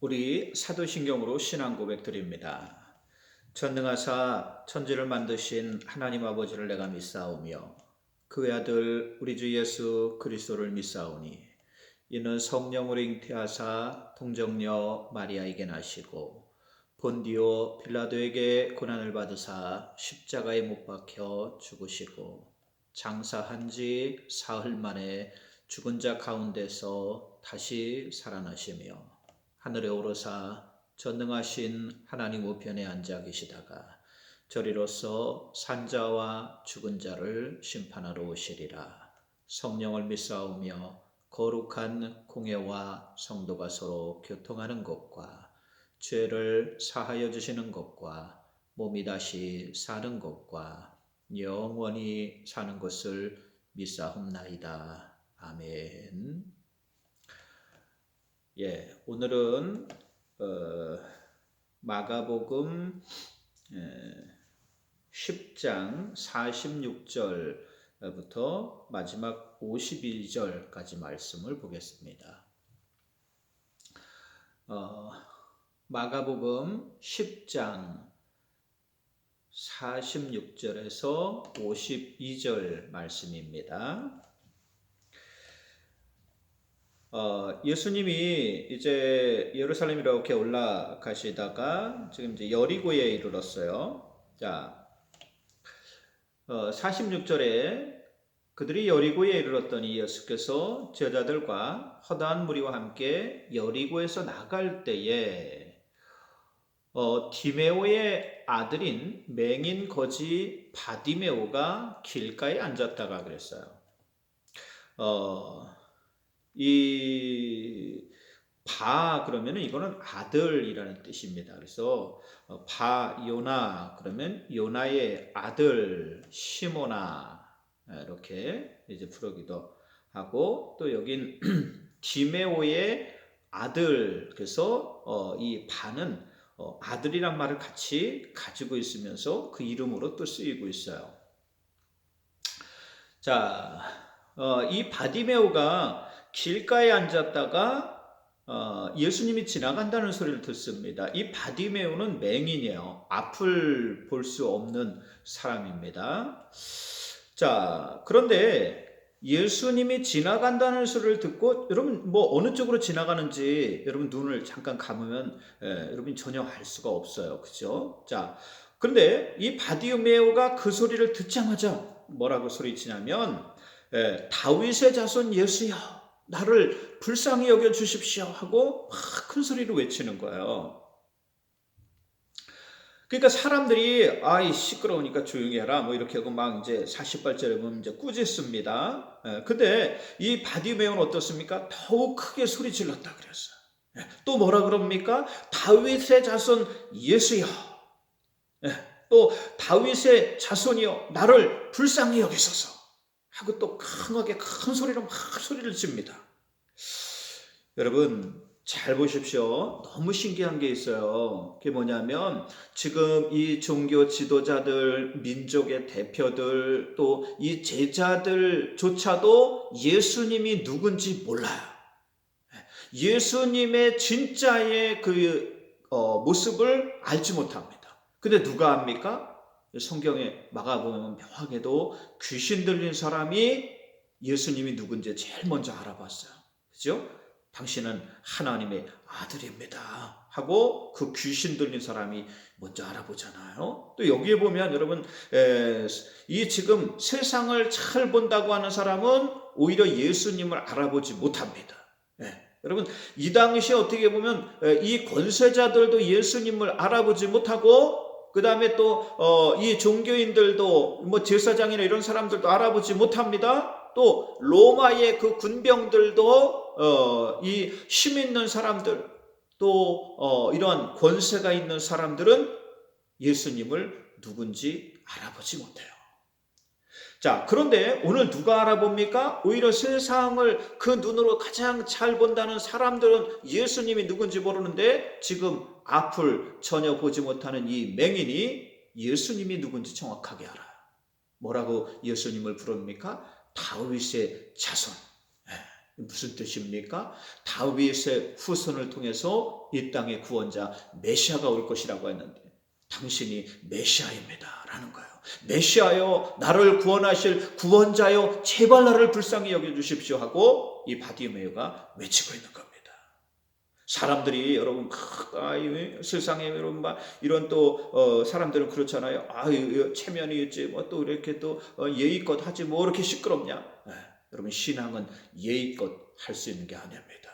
우리 사도신경으로 신앙 고백 드립니다. 전능하사 천지를 만드신 하나님 아버지를 내가 믿사오며 그 외아들 우리 주 예수 그리스도를 믿사오니 이는 성령으로 잉태하사 동정녀 마리아에게 나시고 본디오 빌라도에게 고난을 받으사 십자가에 못 박혀 죽으시고 장사한 지 사흘 만에 죽은 자 가운데서 다시 살아나시며 하늘에 오르사 전능하신 하나님 우편에 앉아 계시다가 저리로서 산자와 죽은 자를 심판하러 오시리라. 성령을 믿사오며 거룩한 공예와 성도가 서로 교통하는 것과 죄를 사하여 주시는 것과 몸이 다시 사는 것과 영원히 사는 것을 믿사옵나이다. 아멘. 오늘은 마가복음 10장 46절부터 마지막 52절까지 말씀을 보겠습니다. 마가복음 10장 46절에서 52절 말씀입니다. 예수님이 이제 예루살렘이로 이렇게 올라가시다가 지금 이제 여리고에 이르렀어요. 자, 46절에 그들이 여리고에 이르렀더니 예수께서 제자들과 허다한 무리와 함께 여리고에서 나갈 때에 디메오의 아들인 맹인 거지 바디메오가 길가에 앉았다가 그랬어요. 이 바 그러면은 이거는 아들이라는 뜻입니다. 그래서 바 요나 그러면 요나의 아들 시모나 이렇게 이제 부르기도 하고, 또 여긴 디메오의 아들, 그래서 이 바는 아들이란 말을 같이 가지고 있으면서 그 이름으로 또 쓰이고 있어요. 자, 이 바디메오가 길가에 앉았다가 예수님이 지나간다는 소리를 듣습니다. 이 바디메오는 맹인이에요. 앞을 볼 수 없는 사람입니다. 자, 그런데 예수님이 지나간다는 소리를 듣고, 여러분 뭐 어느 쪽으로 지나가는지 여러분 눈을 잠깐 감으면 여러분 전혀 알 수가 없어요. 그죠? 자, 그런데 이 바디메오가 그 소리를 듣자마자 뭐라고 소리치냐면 다윗의 자손 예수여 나를 불쌍히 여겨 주십시오 하고 막 큰 소리로 외치는 거예요. 그러니까 사람들이 아이 시끄러우니까 조용히 해라 뭐 이렇게 하고 막 이제 40발째를 보면 이제 꾸짖습니다. 근데 이 바디메오는 어떻습니까? 더욱 크게 소리 질렀다 그랬어요. 또 뭐라 그럽니까? 다윗의 자손 예수여, 또 다윗의 자손이여 나를 불쌍히 여기소서 하고 또 강하게 큰 소리로 막 소리를 칩니다. 여러분 잘 보십시오. 너무 신기한 게 있어요. 그게 뭐냐면 지금 이 종교 지도자들, 민족의 대표들, 또 이 제자들조차도 예수님이 누군지 몰라요. 예수님의 진짜의 그 모습을 알지 못합니다. 근데 누가 압니까? 성경에 마가복음은 명확하게도 귀신 들린 사람이 예수님이 누군지 제일 먼저 알아봤어요. 그죠? 당신은 하나님의 아들입니다 하고 그 귀신 들린 사람이 먼저 알아보잖아요. 또 여기에 보면 여러분 이 지금 세상을 잘 본다고 하는 사람은 오히려 예수님을 알아보지 못합니다. 여러분 이 당시에 어떻게 보면 이 권세자들도 예수님을 알아보지 못하고, 그 다음에 또 이 종교인들도 뭐 제사장이나 이런 사람들도 알아보지 못합니다. 또 로마의 그 군병들도 이 힘 있는 사람들, 또 이런 권세가 있는 사람들은 예수님을 누군지 알아보지 못해요. 자, 그런데 오늘 누가 알아봅니까? 오히려 세상을 그 눈으로 가장 잘 본다는 사람들은 예수님이 누군지 모르는데 지금 앞을 전혀 보지 못하는 이 맹인이 예수님이 누군지 정확하게 알아요. 뭐라고 예수님을 부릅니까? 다윗의 자손. 무슨 뜻입니까? 다윗의 후손을 통해서 이 땅의 구원자 메시아가 올 것이라고 했는데 당신이 메시아입니다 라는 거예요. 메시아여, 나를 구원하실 구원자여, 제발 나를 불쌍히 여겨주십시오 하고 이 바디메오가 외치고 있는 겁니다. 사람들이 여러분 세상에 여러분 막 이런 또 사람들은 그렇잖아요. 체면이 있지 뭐 또 이렇게 또 예의껏 하지 뭐 이렇게 시끄럽냐. 여러분 신앙은 예의껏 할 수 있는 게 아닙니다.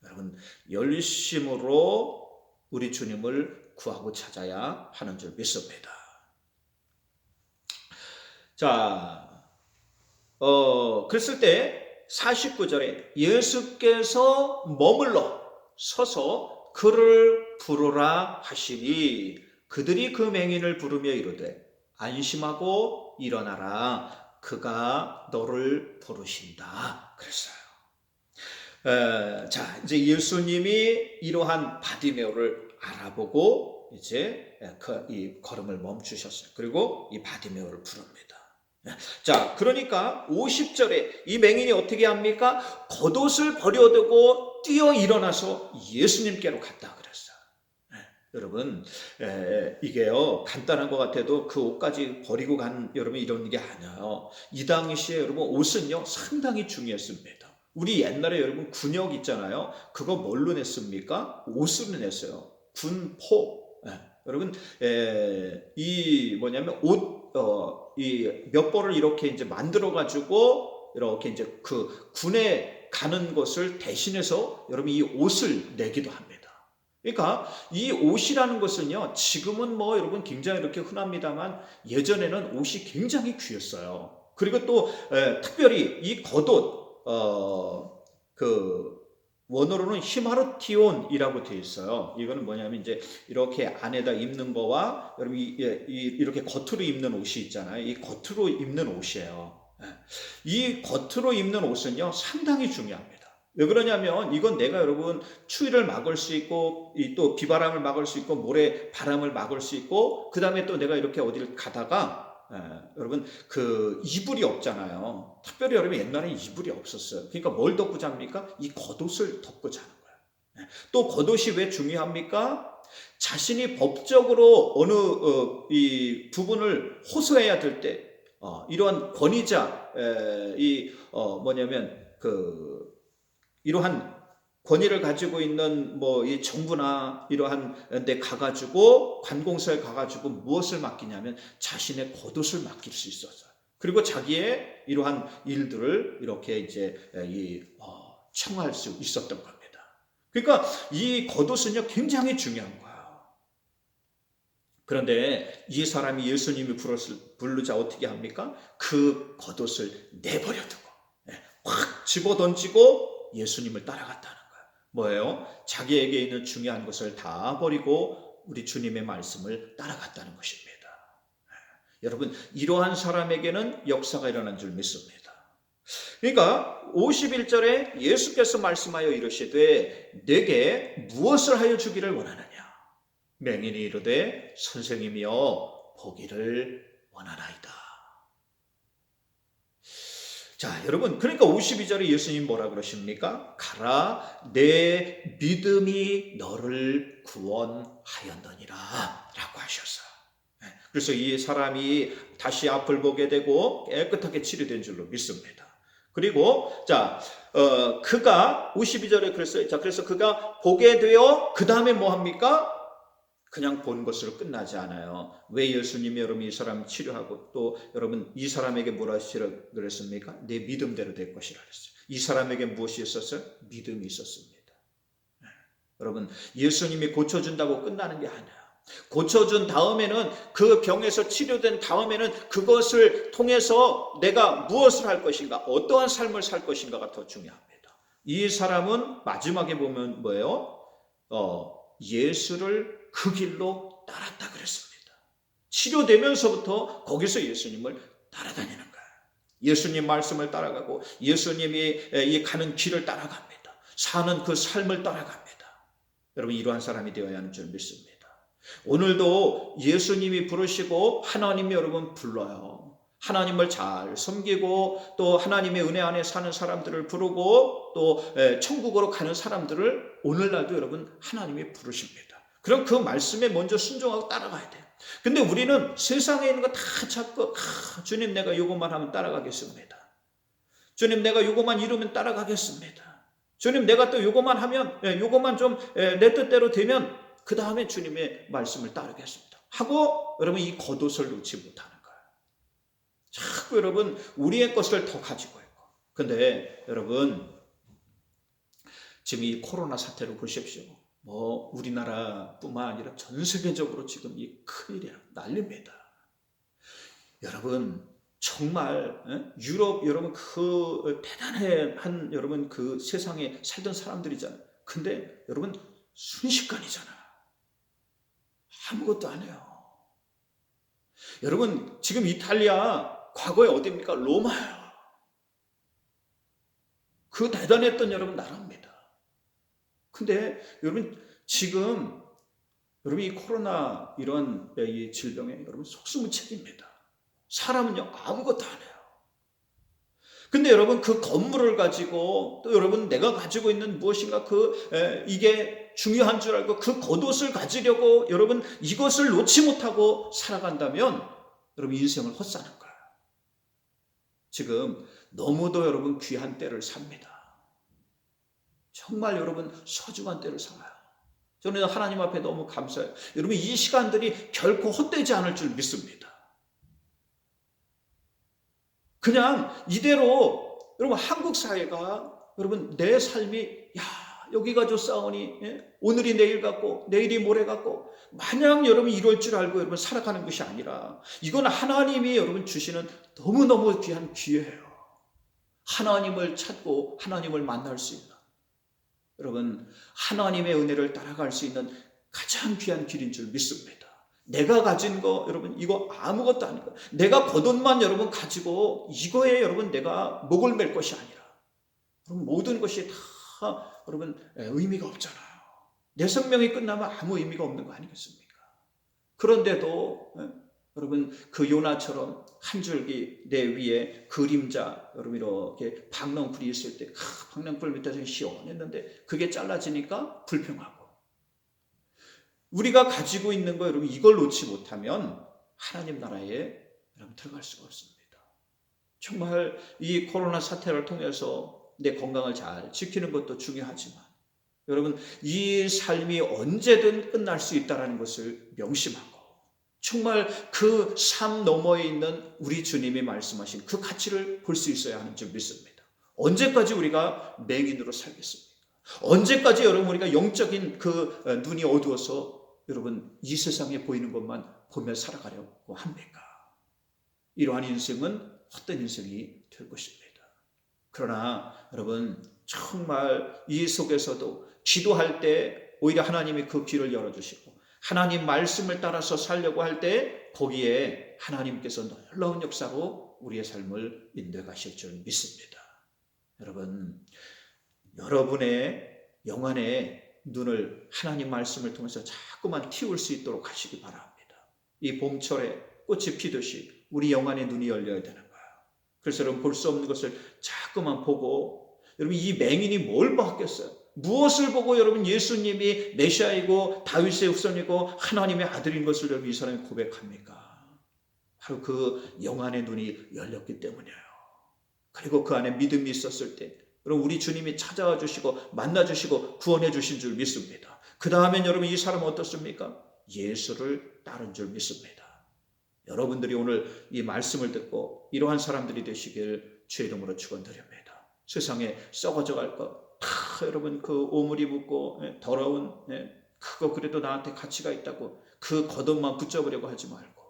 여러분 열심으로 우리 주님을 구하고 찾아야 하는 줄 믿습니다. 자, 그랬을 때 49절에 예수께서 머물러 서서 그를 부르라 하시니 그들이 그 맹인을 부르며 이르되 안심하고 일어나라 그가 너를 부르신다 그랬어요. 자, 이제 예수님이 이러한 바디메오를 알아보고 이제 이 걸음을 멈추셨어요. 그리고 이 바디메오를 부릅니다. 자, 그러니까 50절에 이 맹인이 어떻게 합니까? 겉옷을 버려두고 뛰어 일어나서 예수님께로 갔다 그랬어요. 여러분, 이게요 간단한 것 같아도 그 옷까지 버리고 간 여러분 이런 게 아니에요. 이 당시에 여러분 옷은요 상당히 중요했습니다. 우리 옛날에 여러분 군역 있잖아요. 그거 뭘로 냈습니까? 옷으로 냈어요. 군포. 여러분, 이 뭐냐면 옷, 이 몇 벌을 이렇게 이제 만들어 가지고 이렇게 이제 그 군에 가는 것을 대신해서 여러분 이 옷을 내기도 합니다. 그러니까 이 옷이라는 것은요, 지금은 뭐 여러분 굉장히 이렇게 흔합니다만 예전에는 옷이 굉장히 귀했어요. 그리고 또 특별히 이 겉옷, 그 원어로는 히마르티온이라고 되어 있어요. 이거는 뭐냐면 이제 이렇게 안에다 입는 거와 여러분 이렇게 겉으로 입는 옷이 있잖아요. 이 겉으로 입는 옷이에요. 이 겉으로 입는 옷은요 상당히 중요합니다. 왜 그러냐면 이건 내가 여러분 추위를 막을 수 있고 또 비바람을 막을 수 있고 모래 바람을 막을 수 있고 그 다음에 또 내가 이렇게 어디를 가다가 여러분 그 이불이 없잖아요. 특별히 여러분 옛날에 이불이 없었어요. 그러니까 뭘 덮고 잡니까? 이 겉옷을 덮고 자는 거예요. 또 겉옷이 왜 중요합니까? 자신이 법적으로 어느 이 부분을 호소해야 될 때 이러한 권위자 뭐냐면 그 이러한 권위를 가지고 있는 뭐 이 정부나 이러한 데 가가지고 관공서에 가가지고 무엇을 맡기냐면 자신의 겉옷을 맡길 수 있었어요. 그리고 자기의 이러한 일들을 이렇게 이제 청할 수 있었던 겁니다. 그러니까 이 겉옷은요 굉장히 중요한 거예요. 그런데 이 사람이 예수님이 부르자 어떻게 합니까? 그 겉옷을 내버려 두고 확 집어던지고 예수님을 따라갔다는 거예요. 뭐예요? 자기에게 있는 중요한 것을 다 버리고 우리 주님의 말씀을 따라갔다는 것입니다. 여러분, 이러한 사람에게는 역사가 일어난 줄 믿습니다. 그러니까 51절에 예수께서 말씀하여 이르시되 내게 무엇을 하여 주기를 원하느냐? 맹인이 이르되 선생님이여 보기를 원하나이다. 자, 여러분, 그러니까 52절에 예수님 뭐라 그러십니까? 가라, 내 믿음이 너를 구원하였느니라 라고 하셨어요. 그래서 이 사람이 다시 앞을 보게 되고 깨끗하게 치료된 줄로 믿습니다. 그리고 자, 그가 52절에 그랬어요. 자, 그래서 그가 보게 되어 그 다음에 뭐 합니까? 그냥 본 것으로 끝나지 않아요. 왜 예수님이 여러분 이 사람 치료하고 또 여러분 이 사람에게 뭐라 그랬습니까? 내 믿음대로 될 것이라 그랬어요. 이 사람에게 무엇이 있었어요? 믿음이 있었습니다. 여러분 예수님이 고쳐준다고 끝나는 게 아니에요. 고쳐준 다음에는 그 병에서 치료된 다음에는 그것을 통해서 내가 무엇을 할 것인가, 어떠한 삶을 살 것인가가 더 중요합니다. 이 사람은 마지막에 보면 뭐예요? 예수를 그 길로 따랐다 그랬습니다. 치료되면서부터 거기서 예수님을 따라다니는 거예요. 예수님 말씀을 따라가고 예수님이 가는 길을 따라갑니다. 사는 그 삶을 따라갑니다. 여러분 이러한 사람이 되어야 하는 줄 믿습니다. 오늘도 예수님이 부르시고 하나님이 여러분 불러요. 하나님을 잘 섬기고 또 하나님의 은혜 안에 사는 사람들을 부르고 또 천국으로 가는 사람들을 오늘날도 여러분 하나님이 부르십니다. 그럼 그 말씀에 먼저 순종하고 따라가야 돼요. 근데 우리는 세상에 있는 거 다 찾고 주님 내가 요것만 하면 따라가겠습니다. 주님 내가 요것만 이루면 따라가겠습니다. 주님 내가 또 요것만 하면 요것만 좀 내 뜻대로 되면 그 다음에 주님의 말씀을 따르겠습니다. 하고 여러분 이 겉옷을 놓지 못하는 거예요. 자꾸 여러분 우리의 것을 더 가지고 있고. 근데 여러분 지금 이 코로나 사태를 보십시오. 뭐 우리나라뿐만 아니라 전 세계적으로 지금 이 큰일이야. 난립니다. 여러분 정말 유럽 여러분 그 대단한 여러분 그 세상에 살던 사람들이잖아요. 근데 여러분 순식간이잖아. 아무것도 안 해요. 여러분 지금 이탈리아 과거에 어디입니까? 로마예요. 그 대단했던 여러분 나라입니다. 근데 여러분 지금 여러분 이 코로나 이런 이 질병에 여러분 속수무책입니다. 사람은요 아무것도 안 해요. 근데 여러분 그 건물을 가지고 또 여러분 내가 가지고 있는 무엇인가 이게 중요한 줄 알고 그 겉옷을 가지려고 여러분 이것을 놓지 못하고 살아간다면 여러분 인생을 헛사는 거예요. 지금 너무도 여러분 귀한 때를 삽니다. 정말 여러분 소중한 때를 살아요. 저는 하나님 앞에 너무 감사해요. 여러분 이 시간들이 결코 헛되지 않을 줄 믿습니다. 그냥 이대로 여러분 한국 사회가 여러분 내 삶이 여기 가지고 싸우니 오늘이 내일 같고 내일이 모레 같고 마냥 여러분 이럴 줄 알고 여러분 살아가는 것이 아니라 이건 하나님이 여러분 주시는 너무너무 귀한 기회예요. 하나님을 찾고 하나님을 만날 수 있는 여러분 하나님의 은혜를 따라갈 수 있는 가장 귀한 길인 줄 믿습니다. 내가 가진 거 여러분 이거 아무것도 아니고 내가 겉옷만 여러분 가지고 이거에 여러분 내가 목을 맬 것이 아니라 여러분 모든 것이 다 여러분 의미가 없잖아요. 내 생명이 끝나면 아무 의미가 없는 거 아니겠습니까? 그런데도 여러분 그 요나처럼 한 줄기 내 위에 그림자 여러분 이렇게 박넝쿨이 있을 때 박넝쿨 밑에서 시원했는데 그게 잘라지니까 불평하고 우리가 가지고 있는 거 여러분 이걸 놓지 못하면 하나님 나라에 여러분 들어갈 수가 없습니다. 정말 이 코로나 사태를 통해서 내 건강을 잘 지키는 것도 중요하지만 여러분 이 삶이 언제든 끝날 수 있다는 것을 명심하고 정말 그 삶 너머에 있는 우리 주님이 말씀하신 그 가치를 볼 수 있어야 하는 줄 믿습니다. 언제까지 우리가 맹인으로 살겠습니까? 언제까지 여러분 우리가 영적인 그 눈이 어두워서 여러분 이 세상에 보이는 것만 보며 살아가려고 합니까? 이러한 인생은 헛된 인생이 될 것입니다. 그러나 여러분 정말 이 속에서도 기도할 때 오히려 하나님이 그 길을 열어주시고 하나님 말씀을 따라서 살려고 할 때 거기에 하나님께서 놀라운 역사로 우리의 삶을 인도해 가실 줄 믿습니다. 여러분 여러분의 영안의 눈을 하나님 말씀을 통해서 자꾸만 틔울 수 있도록 하시기 바랍니다. 이 봄철에 꽃이 피듯이 우리 영안의 눈이 열려야 되는 거예요. 그래서 여러분 볼 수 없는 것을 자꾸만 보고 여러분 이 맹인이 뭘 봤겠어요? 무엇을 보고 여러분 예수님이 메시아이고 다윗의 후손이고 하나님의 아들인 것을 여러분 이 사람이 고백합니까? 바로 그 영안의 눈이 열렸기 때문이에요. 그리고 그 안에 믿음이 있었을 때 여러분 우리 주님이 찾아와 주시고 만나 주시고 구원해 주신 줄 믿습니다. 그 다음엔 여러분 이 사람은 어떻습니까? 예수를 따른 줄 믿습니다. 여러분들이 오늘 이 말씀을 듣고 이러한 사람들이 되시길 주의 이름으로 축원드립니다. 세상에 썩어져 갈 것 다 여러분 그 오물이 묻고 더러운 그거 그래도 나한테 가치가 있다고 그 겉옷만 붙잡으려고 하지 말고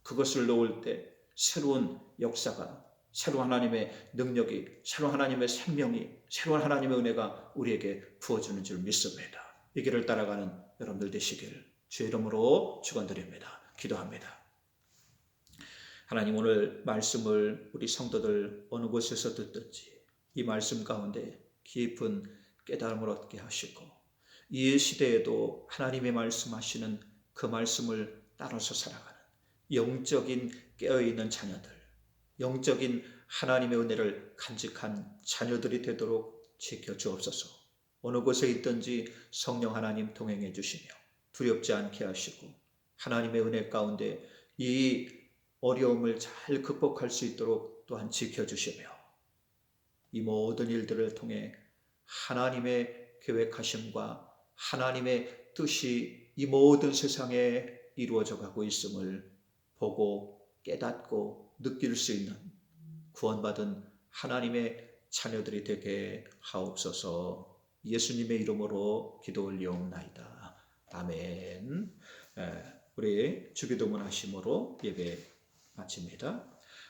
그것을 놓을 때 새로운 역사가 새로운 하나님의 능력이 새로운 하나님의 생명이 새로운 하나님의 은혜가 우리에게 부어주는 줄 믿습니다. 이 길을 따라가는 여러분들 되시길 주의 이름으로 축원드립니다. 기도합니다. 하나님 오늘 말씀을 우리 성도들 어느 곳에서 듣든지 이 말씀 가운데 깊은 깨달음을 얻게 하시고 이 시대에도 하나님의 말씀하시는 그 말씀을 따라서 살아가는 영적인 깨어있는 자녀들 영적인 하나님의 은혜를 간직한 자녀들이 되도록 지켜주옵소서. 어느 곳에 있든지 성령 하나님 동행해 주시며 두렵지 않게 하시고 하나님의 은혜 가운데 이 어려움을 잘 극복할 수 있도록 또한 지켜주시며 이 모든 일들을 통해 하나님의 계획하심과 하나님의 뜻이 이 모든 세상에 이루어져 가고 있음을 보고 깨닫고 느낄 수 있는 구원받은 하나님의 자녀들이 되게 하옵소서. 예수님의 이름으로 기도 올리옵나이다. 아멘. 우리 주기도문 하심으로 예배 마칩니다.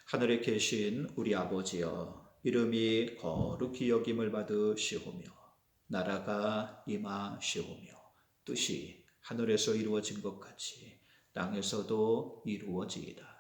하늘에 계신 우리 아버지여, 이름이 거룩히 여김을 받으시오며 나라가 임하시오며 뜻이 하늘에서 이루어진 것 같이 땅에서도 이루어지이다.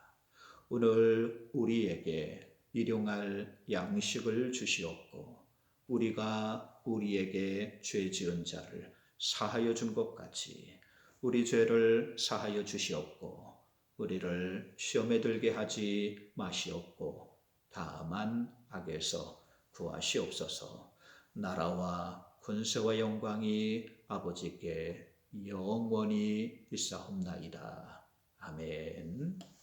오늘 우리에게 일용할 양식을 주시옵고 우리가 우리에게 죄 지은 자를 사하여 준 것 같이 우리 죄를 사하여 주시옵고 우리를 시험에 들게 하지 마시옵고 다만 악에서 구하시옵소서. 나라와 권세와 영광이 아버지께 영원히 있사옵나이다. 아멘.